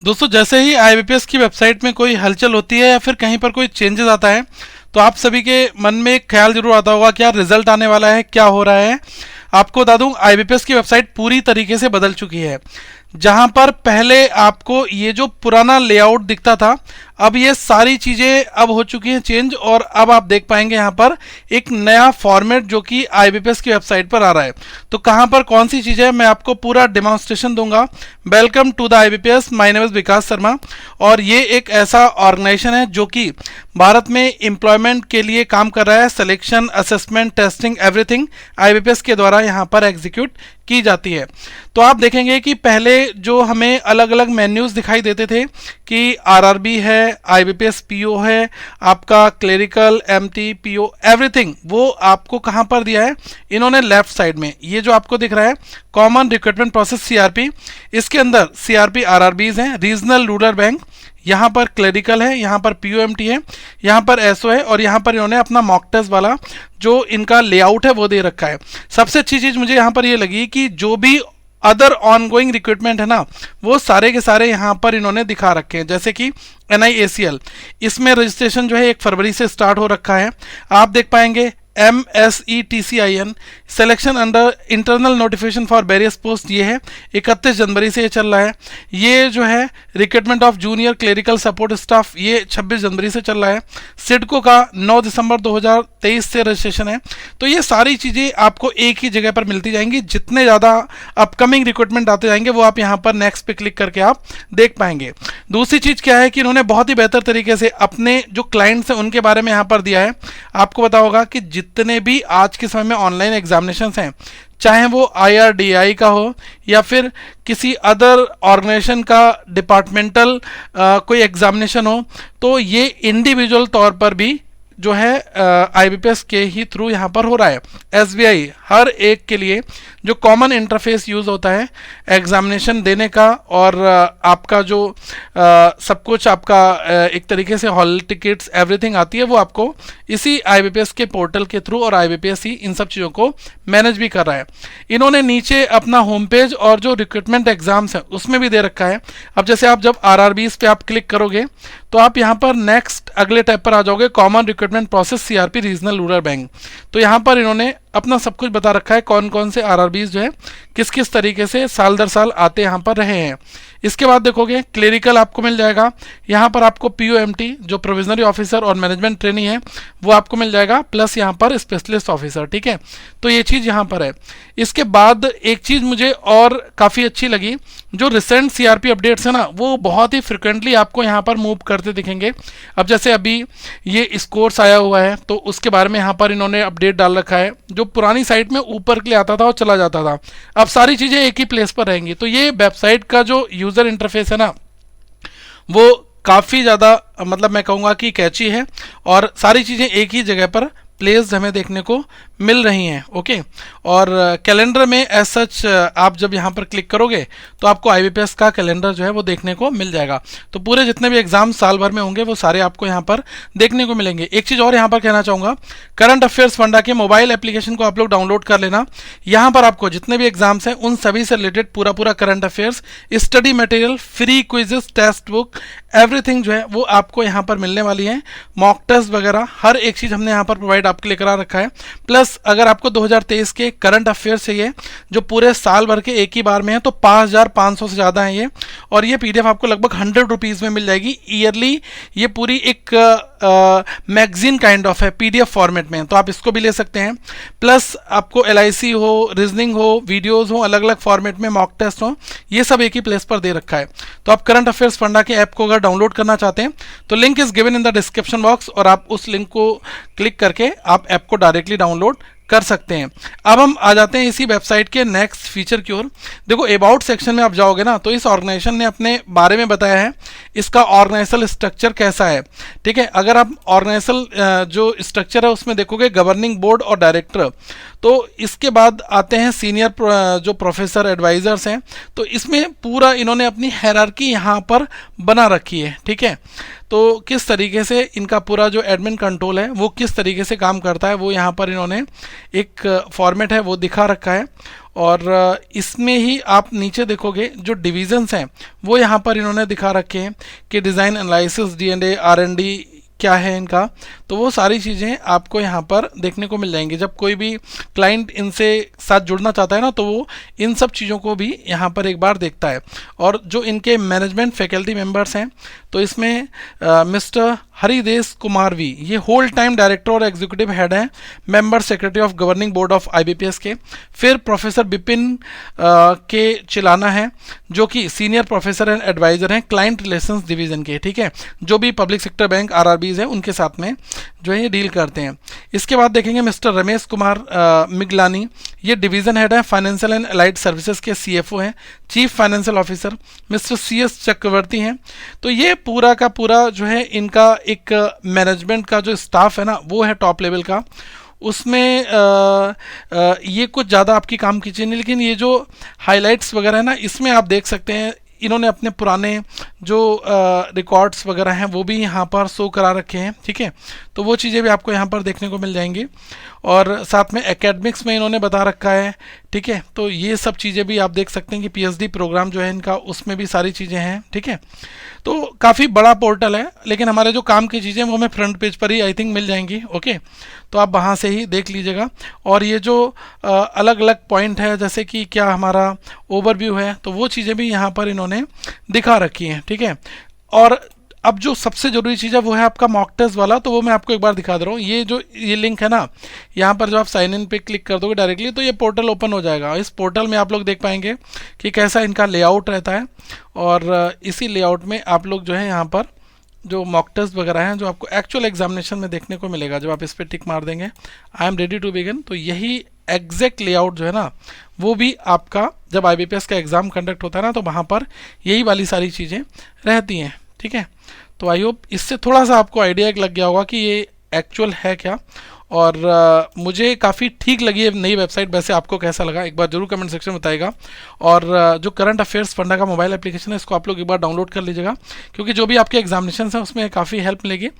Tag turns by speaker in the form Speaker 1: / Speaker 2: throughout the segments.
Speaker 1: दोस्तों, जैसे ही आईबीपीएस की वेबसाइट में कोई हलचल होती है या फिर कहीं पर कोई चेंजेस आता है तो आप सभी के मन में एक ख्याल जरूर आता होगा कि यार रिजल्ट आने वाला है, क्या हो रहा है। आपको बता दूं, आईबीपीएस की वेबसाइट पूरी तरीके से बदल चुकी है। जहां पर पहले आपको ये जो पुराना लेआउट दिखता था, अब ये सारी चीजें अब हो चुकी हैं चेंज, और अब आप देख पाएंगे यहाँ पर एक नया फॉर्मेट जो कि आईबीपीएस की वेबसाइट पर आ रहा है। तो कहां पर कौन सी चीजें, मैं आपको पूरा डेमोन्स्ट्रेशन दूंगा। Welcome to the IBPS, my name is Vikas Sharma. और ये एक ऐसा ऑर्गेनाइजेशन है जो कि भारत में एम्प्लॉयमेंट के लिए काम कर रहा है। Selection, assessment, testing, everything IBPS के द्वारा यहाँ पर एग्जीक्यूट की जाती है। तो आप देखेंगे कि पहले जो हमें अलग अलग मेन्यूज दिखाई देते थे कि आरआरबी है, आईबीपीएस पीओ है, आपका क्लेरिकल, एमटी, पीओ, एवरीथिंग, वो आपको कहां पर दिया है, इन्होंने लेफ्ट साइड में ये जो आपको दिख रहा है कॉमन रिक्रूटमेंट प्रोसेस सीआरपी, इसके अंदर सीआरपी आरआरबीज हैं, रीजनल रूरल बैंक, यहाँ पर क्लेरिकल है, यहाँ पर पीओएमटी है, यहाँ पर एसओ है, और यहाँ पर इन्होंने अपना मॉक टेस्ट वाला जो इनका लेआउट है वो दे रखा है। सबसे अच्छी चीज मुझे यहाँ पर ये लगी कि जो भी अदर ऑनगोइंग रिक्रूटमेंट है ना, वो सारे के सारे यहाँ पर इन्होंने दिखा रखे हैं। जैसे कि NIACL, इसमें रजिस्ट्रेशन जो है 1 फरवरी से स्टार्ट हो रखा है। आप देख पाएंगे MSETCIN selection under internal notification for various post, ये है 31 जनवरी से ये चल रहा है। ये जो है recruitment of junior clerical support staff, ये 26 जनवरी से चल रहा है। सिडको का 9 दिसंबर 2023 से रजिस्ट्रेशन है। तो ये सारी चीज़ें आपको एक ही जगह पर मिलती जाएंगी। जितने ज़्यादा अपकमिंग रिक्रूटमेंट आते जाएंगे वो आप यहाँ पर नेक्स्ट पे क्लिक करके आप देख पाएंगे। दूसरी चीज़ क्या है कि इन्होंने बहुत ही बेहतर तरीके से अपने जो क्लाइंट्स हैं उनके बारे में यहाँ पर दिया है। आपको पता होगा कि जितने भी आज के समय में ऑनलाइन एग्जामिनेशंस हैं, चाहे वो IRDAI का हो या फिर किसी अदर ऑर्गेनाइजेशन का डिपार्टमेंटल कोई एग्जामिनेशन हो, तो ये इंडिविजुअल तौर पर भी जो है आईबीपीएस के ही थ्रू यहाँ पर हो रहा है। SBI हर एक के लिए जो कॉमन इंटरफेस यूज़ होता है एग्जामिनेशन देने का, और आपका जो सब कुछ आपका एक तरीके से हॉल टिकट्स एवरीथिंग आती है, वो आपको इसी आईबीपीएस के पोर्टल के थ्रू, और आईबीपीएस ही इन सब चीज़ों को मैनेज भी कर रहा है। इन्होंने नीचे अपना होम पेज और जो रिक्रूटमेंट एग्जाम्स हैं उसमें भी दे रखा है। अब जैसे आप जब आरआरबीज पे आप क्लिक करोगे तो आप यहाँ पर नेक्स्ट अगले टैब पर आ जाओगे, common recruitment process CRP regional rural bank. तो यहाँ पर इन्होंने अपना सब कुछ बता रखा है, कौन कौन से आरआरबीज जो है किस किस तरीके से साल दर साल आते यहाँ पर रहे हैं। इसके बाद देखोगे क्लेरिकल आपको मिल जाएगा, यहाँ पर आपको पीओएमटी जो प्रोविजनरी ऑफिसर और मैनेजमेंट ट्रेनी है वो आपको मिल जाएगा, प्लस यहाँ पर स्पेशलिस्ट ऑफिसर। ठीक है, तो ये चीज़ यहाँ पर है। इसके बाद एक चीज़ मुझे और काफ़ी अच्छी लगी, जो रिसेंट सीआरपी अपडेट्स है ना, वो बहुत ही फ्रिक्वेंटली आपको यहाँ पर मूव करते दिखेंगे। अब जैसे अभी ये स्कोर्स आया हुआ है तो उसके बारे में यहाँ पर इन्होंने अपडेट डाल रखा है। जो पुरानी साइट में ऊपर के लिए आता था और चला जाता था, अब सारी चीज़ें एक ही प्लेस पर रहेंगी। तो ये वेबसाइट का जो यूज़र इंटरफेस है ना, वो काफ़ी ज़्यादा मतलब मैं कहूँगा कि कैची है, और सारी चीज़ें एक ही जगह पर प्लेस हमें देखने को मिल रही हैं। ओके, और कैलेंडर में एज सच आप जब यहाँ पर क्लिक करोगे तो आपको आईबीपीएस का कैलेंडर जो है वो देखने को मिल जाएगा। तो पूरे जितने भी एग्जाम साल भर में होंगे वो सारे आपको यहाँ पर देखने को मिलेंगे। एक चीज़ और यहाँ पर कहना चाहूँगा, करंट अफेयर्स फंडा के मोबाइल एप्लीकेशन को आप लोग डाउनलोड कर लेना। यहाँ पर आपको जितने भी एग्जाम्स हैं उन सभी से रिलेटेड पूरा current affairs, study material, free quizzes, text book, everything जो है वो आपको यहाँ पर मिलने वाली है। मॉक टेस्ट वगैरह हर एक चीज़ हमने यहाँ पर प्रोवाइड आपके लिए करा रखा है। प्लस अगर आपको 2023 के करंट अफेयर्स चाहिए जो पूरे साल भर के एक ही बार में है, तो 5500 से ज़्यादा है ये, और ये पीडीएफ आपको लगभग 100 रुपीज़ में मिल जाएगी ईयरली। ये पूरी एक मैगजीन काइंड ऑफ है, पीडीएफ फॉर्मेट में, तो आप इसको भी ले सकते हैं। प्लस आपको LIC हो, रीजनिंग हो, वीडियोज़ हो, अलग अलग फॉर्मेट में मॉक टेस्ट हो, ये सब एक ही प्लेस पर दे रखा है। तो आप करंट अफेयर्स फंडा के ऐप को अगर डाउनलोड करना चाहते हैं तो link is given in the description box, और आप उस लिंक को क्लिक करके आप ऐप को डायरेक्टली डाउनलोड कर सकते हैं। अब हम आ जाते हैं इसी वेबसाइट के नेक्स्ट फीचर की ओर। देखो, अबाउट सेक्शन में आप जाओगे ना तो इस ऑर्गेनाइजेशन ने अपने बारे में बताया है, इसका ऑर्गेनाइजेशनल स्ट्रक्चर कैसा है। ठीक है, अगर आप ऑर्गेनाइजेशनल जो स्ट्रक्चर है उसमें देखोगे गवर्निंग बोर्ड और डायरेक्टर, तो इसके बाद आते हैं सीनियर जो प्रोफेसर एडवाइजर्स हैं, तो इसमें पूरा इन्होंने अपनी हायरार्की यहाँ पर बना रखी है। ठीक है, तो किस तरीके से इनका पूरा जो एडमिन कंट्रोल है वो किस तरीके से काम करता है वो यहाँ पर इन्होंने एक फॉर्मेट है वो दिखा रखा है। और इसमें ही आप नीचे देखोगे जो डिविजन्स हैं वो यहाँ पर इन्होंने दिखा रखे हैं कि डिज़ाइन एनालिसिस, D&A, R&D क्या है इनका। तो वो सारी चीज़ें आपको यहाँ पर देखने को मिल जाएंगी। जब कोई भी क्लाइंट इनसे साथ जुड़ना चाहता है ना, तो वो इन सब चीज़ों को भी यहाँ पर एक बार देखता है। और जो इनके मैनेजमेंट फैकल्टी मेंबर्स हैं, तो इसमें मिस्टर हरिदेश कुमार वी, ये होल टाइम डायरेक्टर और एग्जीक्यूटिव हेड हैं, member secretary of governing board of IBPS के। फिर प्रोफेसर बिपिन के चिलाना है, जो कि सीनियर प्रोफेसर एंड एडवाइजर हैं क्लाइंट रिलेशंस डिवीजन के, ठीक है, जो भी पब्लिक सेक्टर बैंक RRBs है उनके साथ में जो है ये डील करते हैं। इसके बाद देखेंगे मिस्टर रमेश कुमार मिगलानी, ये डिवीजन हेड है फाइनेंशियल एंड अलाइड सर्विसेज के, CFO हैं, chief financial officer. Mister CS चक्रवर्ती हैं। तो ये पूरा का पूरा जो है इनका एक मैनेजमेंट का जो स्टाफ है ना, वो है टॉप लेवल का। उसमें ये कुछ ज़्यादा आपकी काम की चीज़ नहीं, लेकिन ये जो हाइलाइट्स वगैरह है ना, इसमें आप देख सकते हैं इन्होंने अपने पुराने जो रिकॉर्ड्स वगैरह हैं वो भी यहाँ पर शो करा रखे हैं, ठीक है। तो वो चीज़ें भी आपको यहाँ पर देखने को मिल जाएंगी। और साथ में एकेडमिक्स में इन्होंने बता रखा है, ठीक है। तो ये सब चीज़ें भी आप देख सकते हैं कि PhD प्रोग्राम जो है इनका, उसमें भी सारी चीज़ें हैं, ठीक है। तो काफ़ी बड़ा पोर्टल है, लेकिन हमारे जो काम की चीज़ें वो हमें फ्रंट पेज पर ही आई थिंक मिल जाएंगी, ओके। तो आप वहाँ से ही देख लीजिएगा। और ये जो अलग अलग पॉइंट है, जैसे कि क्या हमारा ओवरव्यू है, तो वो चीज़ें भी यहाँ पर इन्होंने दिखा रखी हैं, ठीक है। और अब जो सबसे ज़रूरी चीज़ है वो है आपका मॉक टेस्ट वाला, तो वो मैं आपको एक बार दिखा दे रहा हूँ। ये लिंक है ना, यहाँ पर जो आप साइन इन पे क्लिक कर दोगे डायरेक्टली, तो ये पोर्टल ओपन हो जाएगा। इस पोर्टल में आप लोग देख पाएंगे कि कैसा इनका लेआउट रहता है। और इसी लेआउट में आप लोग जो है यहाँ पर जो मॉक टेस्ट वगैरह हैं, जो आपको एक्चुअल एग्जामिनेशन में देखने को मिलेगा, जब आप इस पर टिक मार देंगे I am ready to begin, तो यही एग्जैक्ट लेआउट जो है ना, वो भी आपका जब IBPS का एग्ज़ाम कंडक्ट होता है ना, तो वहाँ पर यही वाली सारी चीज़ें रहती हैं, ठीक है। तो आई होप इससे थोड़ा सा आपको आइडिया लग गया होगा कि ये एक्चुअल है क्या। और मुझे काफ़ी ठीक लगी है नई वेबसाइट। वैसे आपको कैसा लगा एक बार जरूर कमेंट सेक्शन में बताइएगा। और जो करंट अफेयर्स फंडा का मोबाइल एप्लीकेशन है, इसको आप लोग एक बार डाउनलोड कर लीजिएगा, क्योंकि जो भी आपके एग्जामिनेशन हैं उसमें काफ़ी हेल्प मिलेगी।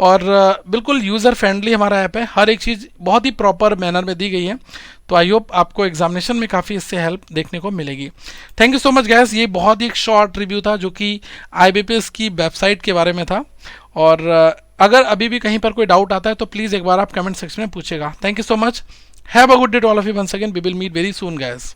Speaker 1: और बिल्कुल यूज़र फ्रेंडली हमारा ऐप है, हर एक चीज़ बहुत ही प्रॉपर मैनर में दी गई है। तो आई होप आपको एग्जामिनेशन में काफ़ी इससे हेल्प देखने को मिलेगी। Thank you so much gas. ये बहुत ही एक शॉर्ट रिव्यू था जो कि IBPS की वेबसाइट के बारे में था। और अगर अभी भी कहीं पर कोई डाउट आता है तो प्लीज़ एक बार आप कमेंट सेक्शन में पूछेगा। Thank you so much. Have a good day to all of you once again. We will meet very soon guys.